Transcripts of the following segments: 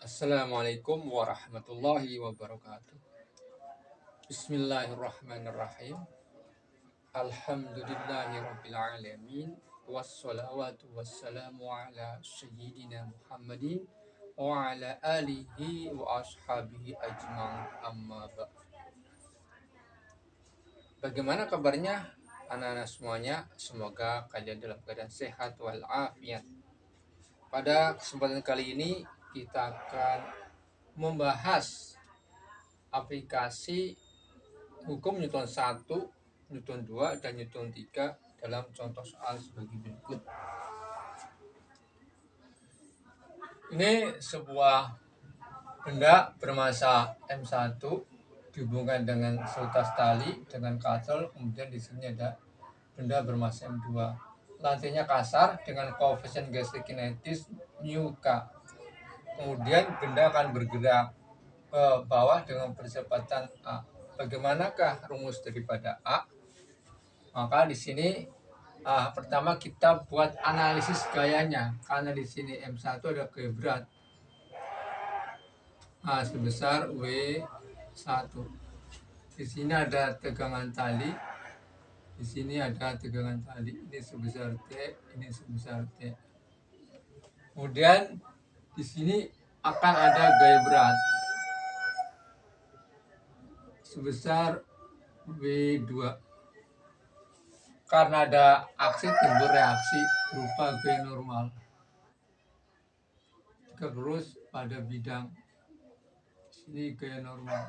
Assalamualaikum warahmatullahi wabarakatuh. Bismillahirrahmanirrahim. Alhamdulillahirabbil alamin. Wassalawatu wassalamu ala sayyidina Muhammadin wa ala alihi wa ashabihi ajma'in, amma ba'd. Bagaimana kabarnya anak-anak semuanya? Semoga kalian dalam keadaan sehat walafiat. Pada kesempatan kali ini kita akan membahas aplikasi hukum Newton 1, Newton 2, dan Newton 3 dalam contoh soal sebagai berikut. Ini sebuah benda bermasa M1 dihubungkan dengan seutas tali dengan kasar, kemudian di sini ada benda bermasa M2. Lantainya kasar dengan koefisien gesek kinetis μk. Kemudian benda akan bergerak ke bawah dengan percepatan A. Bagaimanakah rumus daripada A? Maka di sini pertama kita buat analisis gayanya, karena di sini M1 ada gaya berat sebesar W1. Di sini ada tegangan tali, di sini ada tegangan tali, ini sebesar T, ini sebesar T. Kemudian di sini akan ada gaya berat sebesar W2. Karena ada aksi, timbul reaksi berupa gaya normal. Terus pada bidang sini gaya normal.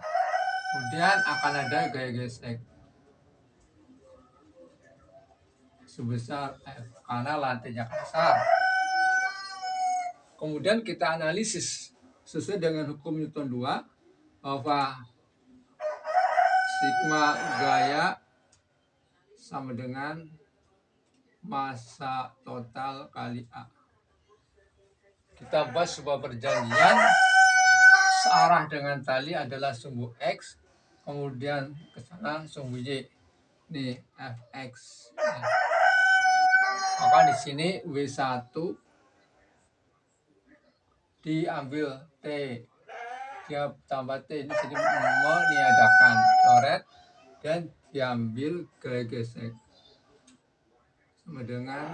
Kemudian akan ada gaya gesek sebesar F karena lantainya kasar. Kemudian kita analisis sesuai dengan hukum Newton 2 bahwa sigma gaya sama dengan massa total kali A. Kita buat sebuah perjanjian searah dengan tali adalah sumbu X, kemudian ke sana sumbu Y. Ini Fx. Maka di sini W1 diambil T, dia tambah T, di sini meniadakan coret dan diambil gaya gesek sama dengan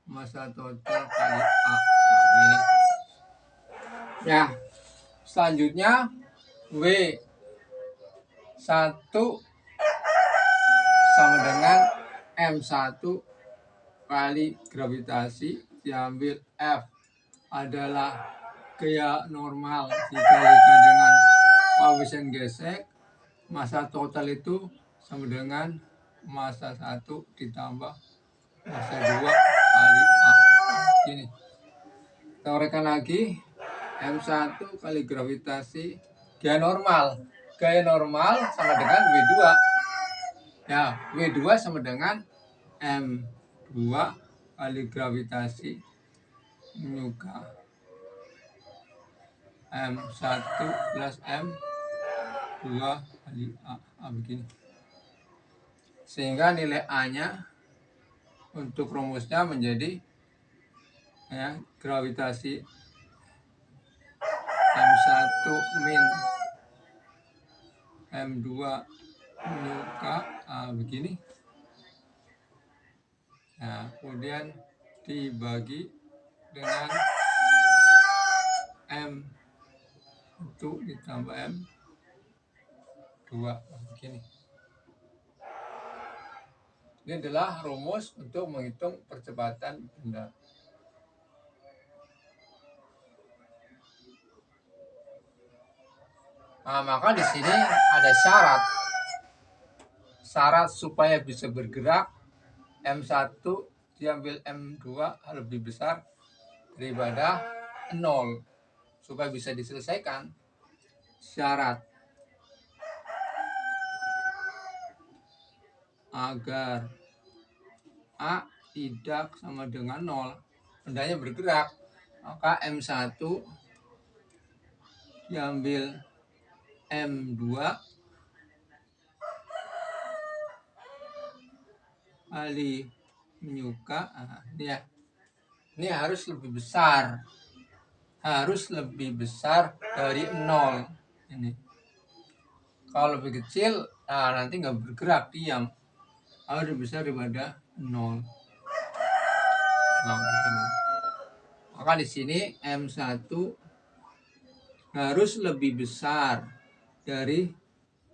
massa total kali A. Ini. Ya, selanjutnya W1 sama dengan M1 kali gravitasi diambil F adalah gaya normal dikalikan dengan koefisien gesek. Massa total itu sama dengan massa 1 ditambah massa 2 kali A. Gini. Kita uraikan lagi. M1 kali gravitasi gaya normal. Gaya normal sama dengan W2. Ya, W2 sama dengan M2 kali gravitasi μk. M1 plus M2 kali A. Begini. Sehingga nilai A-nya untuk rumusnya menjadi gravitasi M1 min M2 μk begini. Nah, kemudian dibagi dengan M1 ditambah M2 begini. Ini adalah rumus untuk menghitung percepatan benda. Maka di sini ada syarat. Syarat supaya bisa bergerak M1 diambil M2 lebih besar daripada 0. Supaya bisa diselesaikan, syarat agar A tidak sama dengan 0, bendanya bergerak, maka M1 diambil M2 kali μk. Ini harus lebih besar harus lebih besar dari 0. Ini. Kalau lebih kecil, nanti nggak bergerak, diam. Harus lebih besar daripada 0. Nah, maka di sini M1 harus lebih besar dari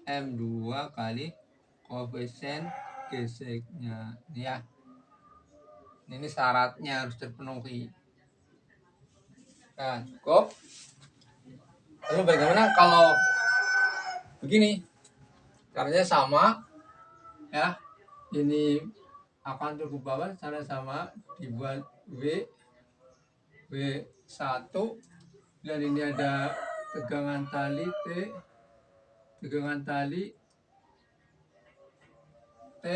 M2 kali koefisien geseknya. Ya. Ini syaratnya harus terpenuhi. Nah, cukup. Lalu bagaimana kalau begini? Caranya sama, ya. Ini akan turun ke bawah, cara sama, dibuat W1, dan ini ada tegangan tali T,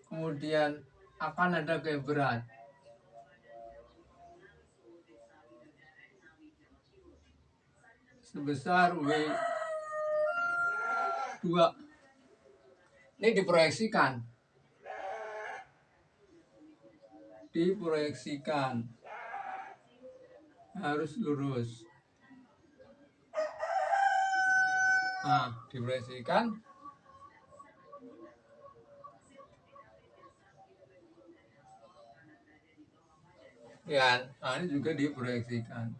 kemudian akan ada gaya berat. Sebesar W2. Ini diproyeksikan. Harus lurus. Nah, diproyeksikan. Ya, nah ini juga diproyeksikan.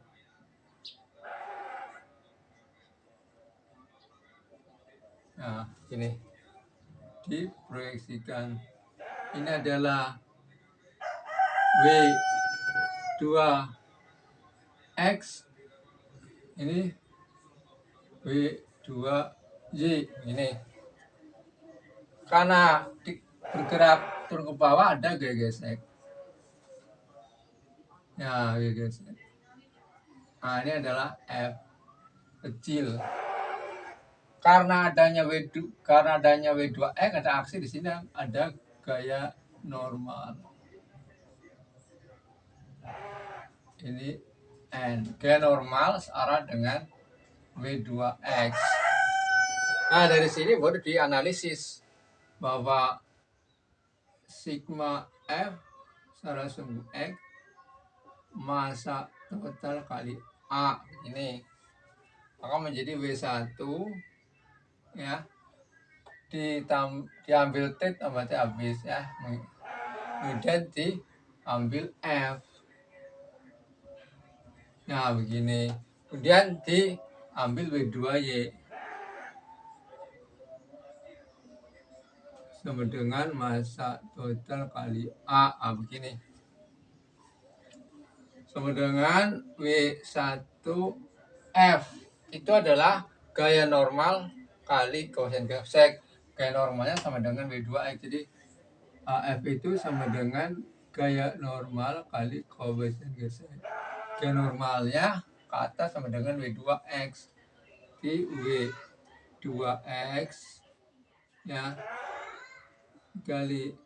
Nah, ini diproyeksikan. Ini adalah W2X, ini W2Y. Ini karena bergerak turun ke bawah ada gaya gesek. Ya, gaya gesek. Nah, ini adalah F kecil. Karena adanya W2X, ada aksi di sini, ada gaya normal. Ini N. Gaya normal searah dengan W2X. Nah, dari sini baru dianalisis bahwa sigma F secara sumbu X masa total kali A ini akan menjadi W1, ya, diambil T tambah T habis, ya, kemudian diambil F. Nah, begini. Kemudian diambil W2Y sama dengan masa total kali A. Begini. Sama dengan W1F. Itu adalah gaya normal kali koefisien gesek. Gaya normalnya sama dengan W2X. Jadi F itu sama dengan gaya normal kali koefisien gesek. Gaya normalnya ke atas sama dengan W2X. Di W2X, ya, kali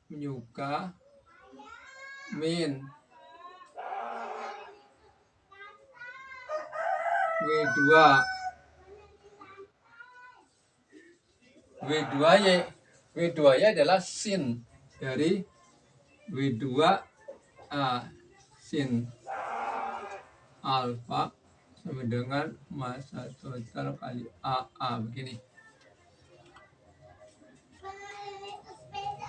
menyuka min W2Y adalah sin dari W2 sin alfa sama dengan masa total kali AA. Begini.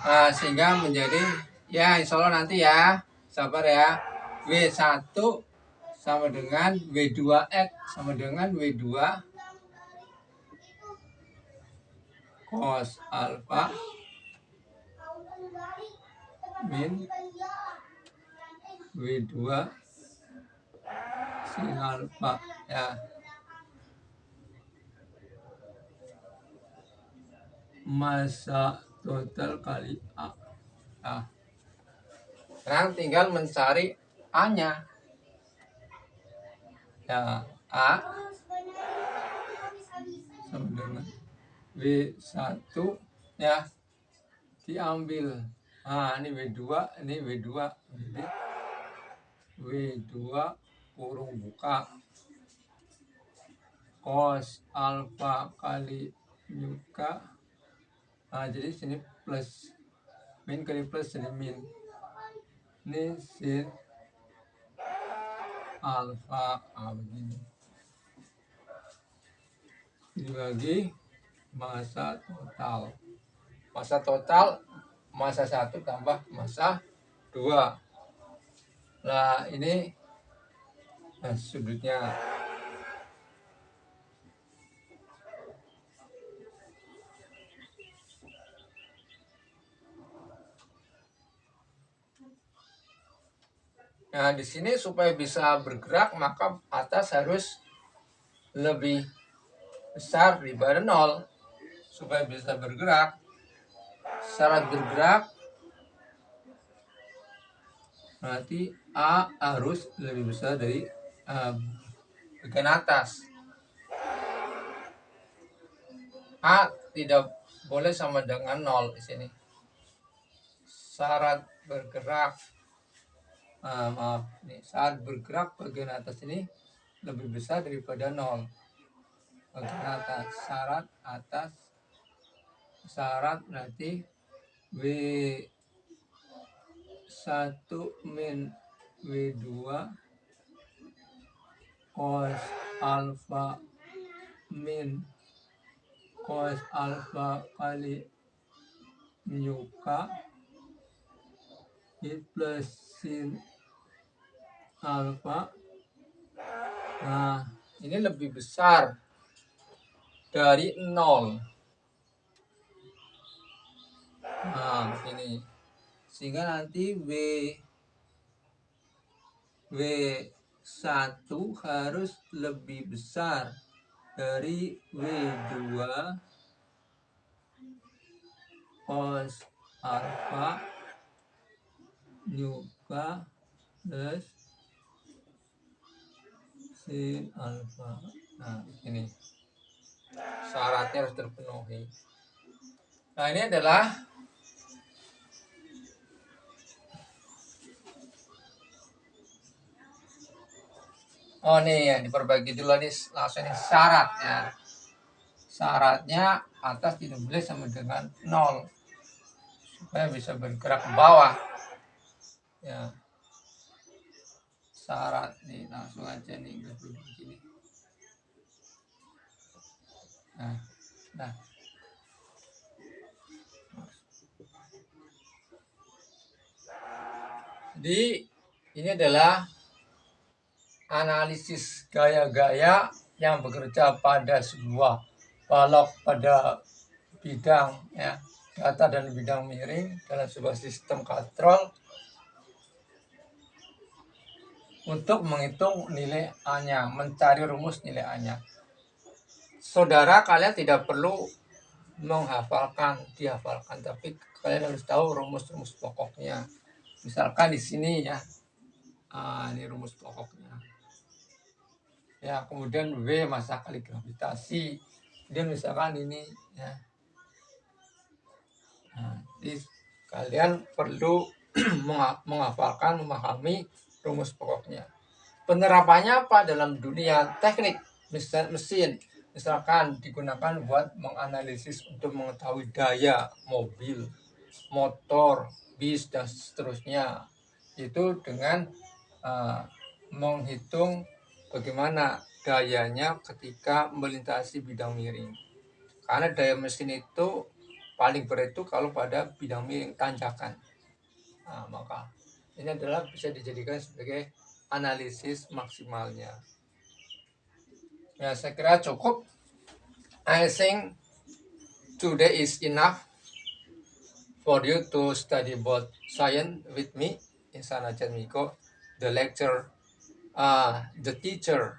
Nah, sehingga menjadi, ya, insya Allah nanti, ya, sabar, ya, W1 sama dengan W2X sama dengan W2 cos alfa min W2 sin alfa, ya. Masa total kali A. Nah, sekarang tinggal mencari A-nya. Ya, A sama dengan W1, ya, diambil. Nah, ini W2, ini W2. Jadi W2 kurung buka cos alfa kali nyuka. Nah, jadi sini plus, min kali plus jadi min. Ini sin alfa begini dibagi masa total masa 1 tambah masa 2. Nah ini sudutnya. Nah di sini supaya bisa bergerak maka atas harus lebih besar daripada 0. Supaya bisa bergerak, syarat bergerak berarti A harus lebih besar dari bagian atas. A tidak boleh sama dengan 0 di sini. Syarat bergerak saat bergerak bagian atas ini lebih besar daripada 0. Bagian atas, syarat berarti W1 min W2 cos alfa min cos alfa kali mu k plus sin alfa. Nah ini lebih besar dari 0. Nah ini sehingga nanti W1 harus lebih besar dari W2 cos alfa mu k plus sin alfa. Nah ini syaratnya harus terpenuhi. Nah ini adalah nih ya, diperbaiki dulu nih langsung nih syaratnya. Syaratnya atas tidak boleh sama dengan 0 supaya bisa bergerak ke bawah. Ya. Syarat nih langsung aja nih begini. Nah. Jadi ini adalah analisis gaya-gaya yang bekerja pada sebuah balok pada bidang data dan bidang miring dalam sebuah sistem kontrol untuk menghitung nilai A-nya, mencari rumus nilai A-nya. Saudara, kalian tidak perlu dihafalkan, tapi kalian harus tahu rumus-rumus pokoknya. Misalkan di sini ya, ini rumus pokoknya. Ya, kemudian W masa kali gravitasi. Kemudian misalkan ini ya. Nah, jadi kalian perlu menghafalkan, memahami rumus pokoknya. Penerapannya apa dalam dunia teknik mesin? Misalkan digunakan buat menganalisis untuk mengetahui daya mobil, motor, bis, dan seterusnya. Itu dengan menghitung bagaimana dayanya ketika melintasi bidang miring. Karena daya mesin itu paling berat itu kalau pada bidang miring tanjakan. Nah, maka ini adalah bisa dijadikan sebagai analisis maksimalnya. Ya, saya kira cukup. I think today is enough for you to study about science with me in Sanajan Miko, the lecture, the teacher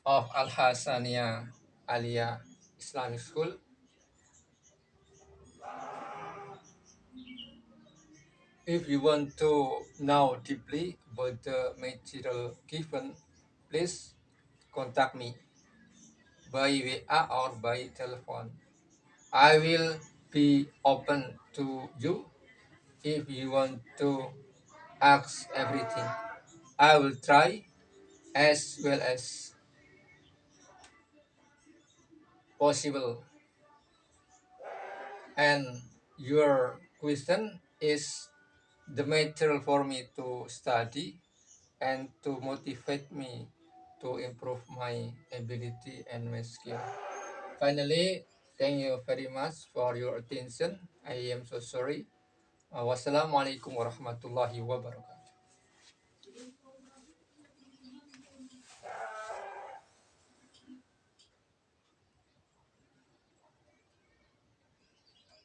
of Al Hasaniyah Aliyah Islamic School. If you want to know deeply about the material given, please contact me by WA or by telephone. I will be open to you if you want to ask everything. I will try as well as possible. And your question is the material for me to study. and to motivate me to improve my ability and my skill. Finally, thank you very much for your attention. I am so sorry. Wassalamualaikum warahmatullahi wabarakatuh.